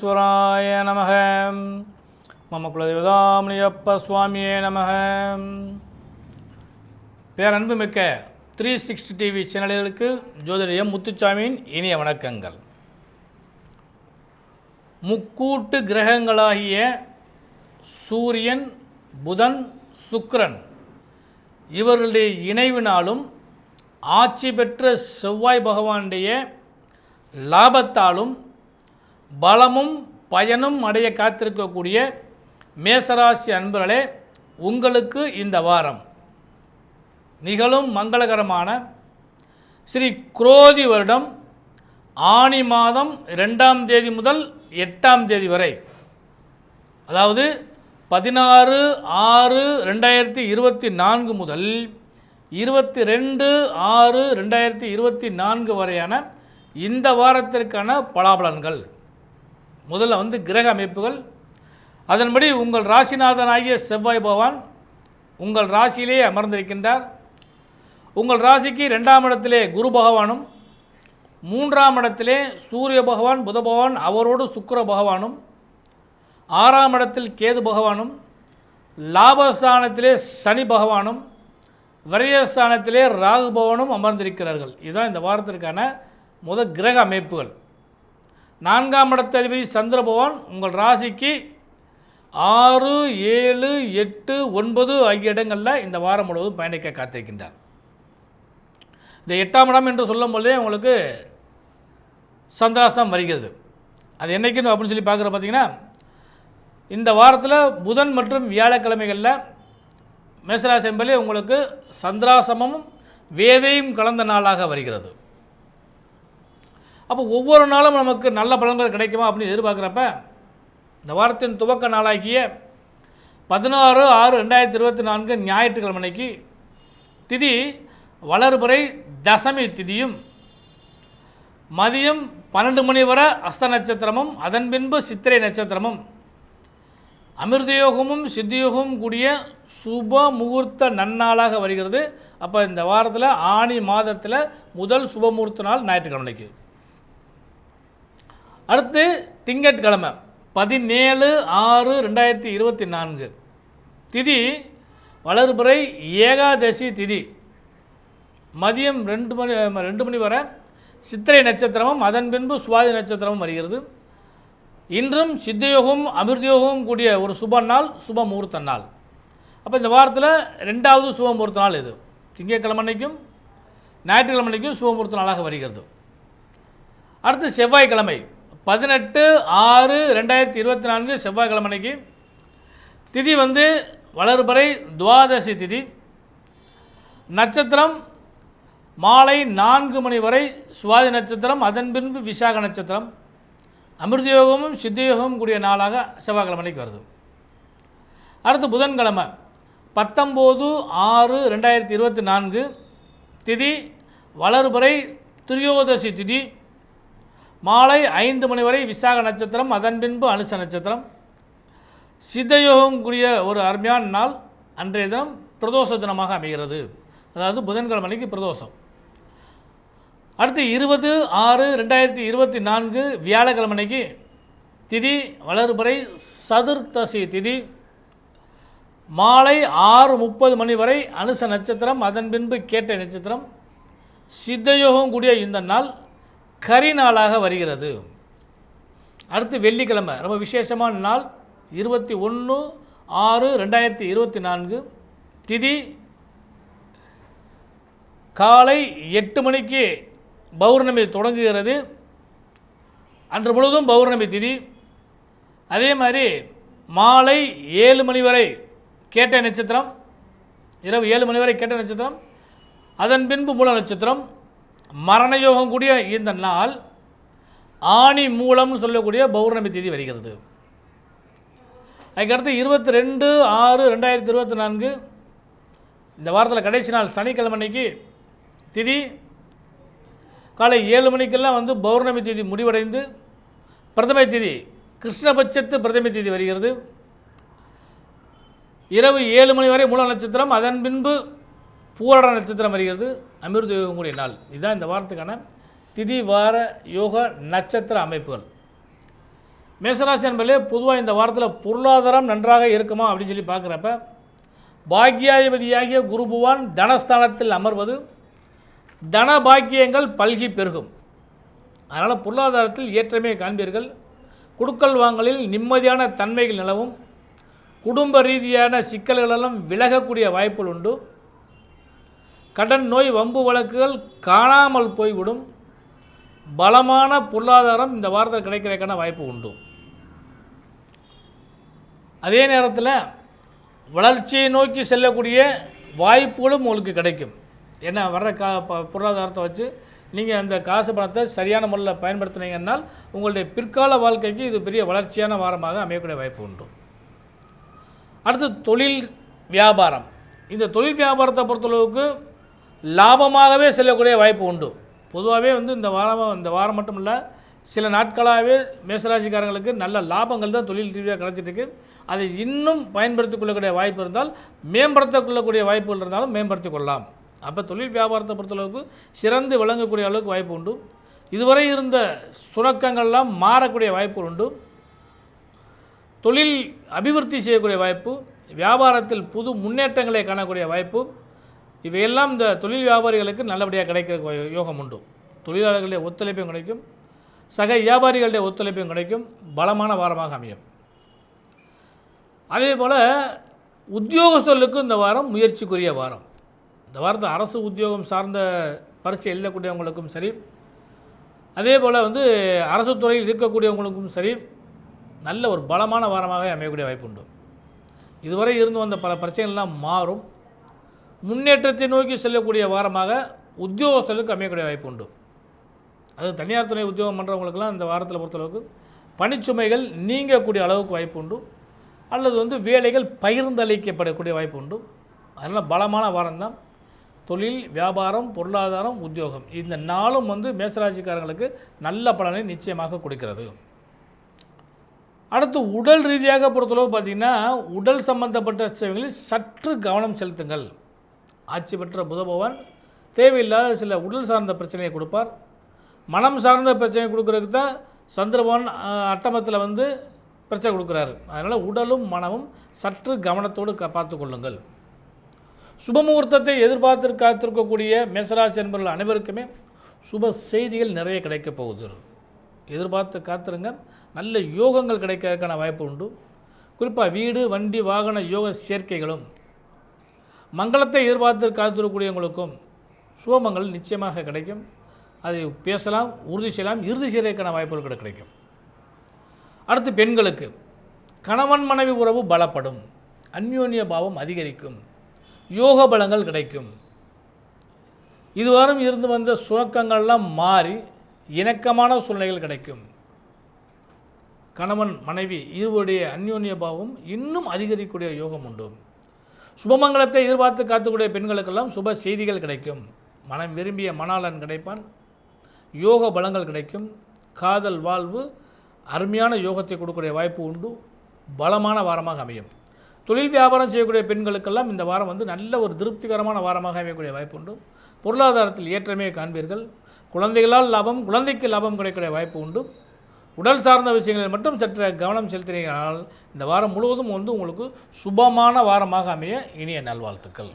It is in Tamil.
விக்னேஸ்வராய நமக. மம குலதெய்வதாமணியப்ப சுவாமியே நமக. பேரன்பு மிக்க 360 டிவி சேனல்களுக்கு ஜோதிடர் முத்துசாமியின் இனிய வணக்கங்கள். முக்கூட்டு கிரகங்களாகிய சூரியன், புதன், சுக்கிரன் இவர்களுடைய இணைவினாலும் ஆட்சி பெற்ற செவ்வாய் பகவானுடைய லாபத்தாலும் பலமும் பயனும் அடைய காத்திருக்கக்கூடிய மேசராசி அன்பர்களே, உங்களுக்கு இந்த வாரம் நிகழும் மங்களகரமான ஸ்ரீ குரோதி வருடம் ஆனி மாதம் 2ஆம் தேதி முதல் 8ஆம் தேதி வரை, அதாவது 16/6/2024 முதல் 22/6/2024 வரையான இந்த வாரத்திற்கான பலாபலன்கள். முதல்ல கிரக அமைப்புகள். அதன்படி உங்கள் ராசிநாதனாகிய செவ்வாய் பகவான் உங்கள் ராசியிலே அமர்ந்திருக்கின்றார். உங்கள் ராசிக்கு 2ஆம் இடத்திலே குரு பகவானும், 3ஆம் இடத்திலே சூரிய பகவான், புத பகவான், அவரோடு சுக்கிர பகவானும், 6ஆம் இடத்தில் கேது பகவானும், லாபஸ்தானத்திலே சனி பகவானும், விரயஸ்தானத்திலே ராகு பகவானும் அமர்ந்திருக்கிறார்கள். இதுதான் இந்த வாரத்திற்கான கிரக அமைப்புகள். 4ஆம் இடத்த அதிபதி சந்திர பகவான் உங்கள் ராசிக்கு 6, 7, 8, 9 ஆகிய இடங்களில் இந்த வாரம் முழுவதும் பயணிக்க காத்திருக்கின்றார். இந்த 8ஆம் இடம் என்று சொல்லும் போதே உங்களுக்கு சந்திராஷ்டமம் வருகிறது. அது என்றைக்குன்னு அப்படின்னு சொல்லி பார்க்குற பார்த்தீங்கன்னா, இந்த வாரத்தில் புதன் மற்றும் வியாழக்கிழமைகளில் மேசராசி என்பதிலே உங்களுக்கு சந்திராசமமும் வேதையும் கலந்த நாளாக வருகிறது. அப்போ ஒவ்வொரு நாளும் நமக்கு நல்ல பலன்கள் கிடைக்குமா அப்படின்னு எதிர்பார்க்குறப்ப, இந்த வாரத்தின் துவக்க நாளாகிய 16/6/2024 ஞாயிற்றுக்கிழமைக்கு திதி வளர்பிறை தசமி திதியும், மதியம் 12 மணி வரை அஸ்த நட்சத்திரமும், அதன் பின்பு சித்திரை நட்சத்திரமும், அமிர்தயோகமும் சித்தியோகமும் கூடிய சுப முகூர்த்த நன்னாளாக வருகிறது. அப்போ இந்த வாரத்தில் ஆனி மாதத்தில் முதல் சுபமுகூர்த்த நாள் ஞாயிற்றுக்கிழமைக்கு. அடுத்து திங்கட்கிழமை 17/6/2024 திதி வளர்பிறை ஏகாதசி திதி, மதியம் 2 மணி வரை சித்திரை நட்சத்திரமும், அதன் பின்பு சுவாதி நட்சத்திரமும் வருகிறது. இன்றும் சித்தயோகம் அமிர்தயோகம் கூடிய ஒரு சுப நாள், சுப முகூர்த்த நாள். அப்போ இந்த வாரத்தில் 2ஆவது சுப முகூர்த்த நாள் இது. திங்கட்கிழமைக்கும் ஞாயிற்றுக்கிழமைக்கும் சுப முகூர்த்த நாளாக வருகிறது. அடுத்து செவ்வாய்க்கிழமை 18/6/2024 செவ்வாய்க்கிழமைக்கு திதி வளர்பிறை துவாதசி திதி, நட்சத்திரம் மாலை 4 மணி வரை சுவாதி நட்சத்திரம், அதன் பின்பு விசாக நட்சத்திரம், அமிர்தயோகமும் சித்தயோகமும் கூடிய நாளாக செவ்வாய்க்கிழமைக்கு வருது. அடுத்து புதன்கிழமை 19/6/2024 திதி வளர்பிறை திரியோதசி திதி, மாலை 5 மணி வரை விசாக நட்சத்திரம், அதன் பின்பு அனுச நட்சத்திரம், சித்தயோகம் கூடிய ஒரு அருமையான நாள். அன்றைய தினம் பிரதோஷ தினமாக அமைகிறது. அதாவது புதன்கிழமைக்கு பிரதோஷம். அடுத்து 20/6/2024 வியாழக்கிழமைக்கு திதி வளர்பிறை சதுர்த்தசி திதி, மாலை 6:30 மணி வரை அனுச நட்சத்திரம், அதன் பின்பு கேட்டை நட்சத்திரம், சித்தயோகம் கூடிய இந்த நாள் கரி நாளாக வருகிறது. அடுத்து வெள்ளிக்கிழமை ரொம்ப விசேஷமான நாள் 21/6/2024 திதி காலை 8 மணிக்கு பௌர்ணமி தொடங்குகிறது. அன்று முழுவதும் பௌர்ணமி திதி. அதே மாதிரி மாலை 7 மணி வரை கேட்டை நட்சத்திரம், இரவு 7 மணி வரை கேட்டை நட்சத்திரம், அதன் பின்பு மூல நட்சத்திரம், மரணயோகம் கூடிய இந்த நாள் ஆணி மூலம்னு சொல்லக்கூடிய பௌர்ணமி திதி வருகிறது. அதுக்கடுத்து 22/6/2024 இந்த வாரத்தில் கடைசி நாள் சனிக்கிழமைக்கு திதி காலை 7 மணிக்கெல்லாம் பௌர்ணமி திதி முடிவடைந்து பிரதமை திதி கிருஷ்ணபட்சத்து பிரதமை திதி வருகிறது. இரவு 7 மணி வரை மூல நட்சத்திரம், அதன் பின்பு பூரண நட்சத்திரம் வருகிறது. அமிர்த யோகம் கூடிய நாள். இதுதான் இந்த வாரத்துக்கான திதி வார யோக நட்சத்திர அமைப்புகள். மேசராசி என்பதிலே பொதுவாக இந்த வாரத்தில் பொருளாதாரம் நன்றாக இருக்குமா அப்படின்னு சொல்லி பார்க்குறப்ப பாக்கியாதிபதியாகிய குரு பகவான் தனஸ்தானத்தில் அமர்வது தன பாக்கியங்கள் பல்கி பெருகும். அதனால் பொருளாதாரத்தில் ஏற்றமே காண்பீர்கள். குடுக்கல் வாங்கலில் நிம்மதியான தன்மைகள் நிலவும். குடும்ப ரீதியான சிக்கல்களெல்லாம் விலகக்கூடிய வாய்ப்புகள் உண்டு. கடன் நோய் வம்பு வழக்குகள் காணாமல் போய்விடும். பலமான பொருளாதாரம் இந்த வாரத்தில் கிடைக்கிறதுக்கான வாய்ப்பு உண்டு. அதே நேரத்தில் வளர்ச்சியை நோக்கி செல்லக்கூடிய வாய்ப்புகளும் உங்களுக்கு கிடைக்கும். ஏன்னா வர்ற பொருளாதாரத்தை வச்சு நீங்கள் அந்த காசு பணத்தை சரியான முறையில் பயன்படுத்தினீங்கன்னால் உங்களுடைய பிற்கால வாழ்க்கைக்கு இது பெரிய வளர்ச்சியான வாரமாக அமையக்கூடிய வாய்ப்பு உண்டு. அடுத்து தொழில் வியாபாரம். இந்த தொழில் வியாபாரத்தை பொறுத்தளவுக்கு லாபமாகவே செல்லக்கூடிய வாய்ப்பு உண்டு. பொதுவாகவே இந்த வாரம் மட்டும் இல்லை, சில நாட்களாகவே மேசராசிக்காரங்களுக்கு நல்ல லாபங்கள் தான் தொழில் ரீதியாக கிடச்சிட்ருக்கு. அதை இன்னும் பயன்படுத்திக் கொள்ளக்கூடிய வாய்ப்பு இருந்தால், மேம்படுத்திக் கொள்ளக்கூடிய வாய்ப்புகள் இருந்தாலும் மேம்படுத்திக் கொள்ளலாம். அப்போ தொழில் வியாபாரத்தை பொறுத்தளவுக்கு சிறந்து விளங்கக்கூடிய அளவுக்கு வாய்ப்பு உண்டு. இதுவரை இருந்த சுணக்கங்கள்லாம் மாறக்கூடிய வாய்ப்புகள் உண்டு. தொழில் அபிவிருத்தி செய்யக்கூடிய வாய்ப்பு, வியாபாரத்தில் புது முன்னேற்றங்களை காணக்கூடிய வாய்ப்பு, இவையெல்லாம் இந்த தொழில் வியாபாரிகளுக்கு நல்லபடியாக கிடைக்கிற யோகம் உண்டு. தொழிலாளர்களுடைய ஒத்துழைப்பும் கிடைக்கும், சக வியாபாரிகளுடைய ஒத்துழைப்பும் கிடைக்கும். பலமான வாரமாக அமையும். அதே போல் உத்தியோகஸ்தர்களுக்கு இந்த வாரம் முயற்சிக்குரிய வாரம். இந்த வாரத்தை அரசு உத்தியோகம் சார்ந்த பரீட்சை எழுதக்கூடியவங்களுக்கும் சரி, அதே போல் அரசு துறையில் இருக்கக்கூடியவங்களுக்கும் சரி, நல்ல ஒரு பலமான வாரமாக அமையக்கூடிய வாய்ப்பு உண்டு. இதுவரை இருந்து வந்த பல பிரச்சனைகள்லாம் மாறும். முன்னேற்றத்தை நோக்கி செல்லக்கூடிய வாரமாக உத்தியோகஸ்தர்களுக்கு அமையக்கூடிய வாய்ப்பு உண்டு. அது தனியார் துறை உத்தியோகம் பண்ணுறவங்களுக்கெல்லாம் இந்த வாரத்தில் பொறுத்தளவுக்கு பணிச்சுமைகள் நீங்கக்கூடிய அளவுக்கு வாய்ப்பு உண்டு. அல்லது வேலைகள் பகிர்ந்தளிக்கப்படக்கூடிய வாய்ப்பு உண்டு. அதனால் பலமான வாரம்தான். தொழில், வியாபாரம், பொருளாதாரம், உத்தியோகம் இந்த நாளும் மேசராசிக்காரங்களுக்கு நல்ல பலனை நிச்சயமாக கொடுக்கிறது. அடுத்து உடல் ரீதியாக பொறுத்தளவு பார்த்திங்கன்னா, உடல் சம்பந்தப்பட்ட விஷயங்களில் சற்று கவனம் செலுத்துங்கள். ஆட்சி பெற்ற புத பகவான் தேவையில்லாத சில உடல் சார்ந்த பிரச்சனையை கொடுப்பார். மனம் சார்ந்த பிரச்சனை கொடுக்குறதுக்கு தான் சந்திரபவன் அட்டமத்தில் பிரச்சனை கொடுக்குறாரு. அதனால் உடலும் மனமும் சற்று கவனத்தோடு பார்த்து கொள்ளுங்கள். சுபமுகூர்த்தத்தை எதிர்பார்த்து காத்திருக்கக்கூடிய மேசராசி என்பவர்கள் அனைவருக்குமே சுப செய்திகள் நிறைய கிடைக்கப் போகுது. எதிர்பார்த்து காத்திருங்க. நல்ல யோகங்கள் கிடைக்கிறதுக்கான வாய்ப்பு உண்டு. குறிப்பாக வீடு, வண்டி, வாகன யோக சேர்க்கைகளும், மங்களத்தை எதிர்பார்த்து காத்திருக்கக்கூடியவங்களுக்கும் சுபமங்கள் நிச்சயமாக கிடைக்கும். அதை பேசலாம், உறுதி செய்யலாம், இறுதி செய்வதற்கான வாய்ப்புகள் கிடைக்கும். அடுத்து பெண்களுக்கு கணவன் மனைவி உறவு பலப்படும். அந்யோன்ய பாவம் அதிகரிக்கும். யோக பலங்கள் கிடைக்கும். இதுவரை இருந்து வந்த சுணக்கங்கள்லாம் மாறி இணக்கமான சூழ்நிலைகள் கிடைக்கும். கணவன் மனைவி இருவருடைய அந்யோன்ய பாவம் இன்னும் அதிகரிக்கக்கூடிய யோகம் உண்டு. சுபமங்கலத்தை எதிர்பார்த்து காத்துக்கூடிய பெண்களுக்கெல்லாம் சுப செய்திகள் கிடைக்கும். மனம் விரும்பிய மணாளன் கிடைப்பான். யோக பலங்கள் கிடைக்கும். காதல் வாழ்வு அருமையான யோகத்தை கொடுக்கக்கூடிய வாய்ப்பு உண்டு. பலமான வாரமாக அமையும். தொழில் வியாபாரம் செய்யக்கூடிய பெண்களுக்கெல்லாம் இந்த வாரம் நல்ல ஒரு திருப்திகரமான வாரமாக அமையக்கூடிய வாய்ப்பு உண்டு. பொருளாதாரத்தில் ஏற்றமே காண்பீர்கள். குழந்தைகளால் லாபம், குழந்தைக்கு லாபம் கிடைக்கக்கூடிய வாய்ப்பு உண்டு. உடல் சார்ந்த விஷயங்களில் மட்டும் சற்று கவனம் செலுத்தினீங்கனால் இந்த வாரம் முழுவதும் உங்களுக்கு சுபமான வாரமாக அமைய இனிய நல்வாழ்த்துக்கள்.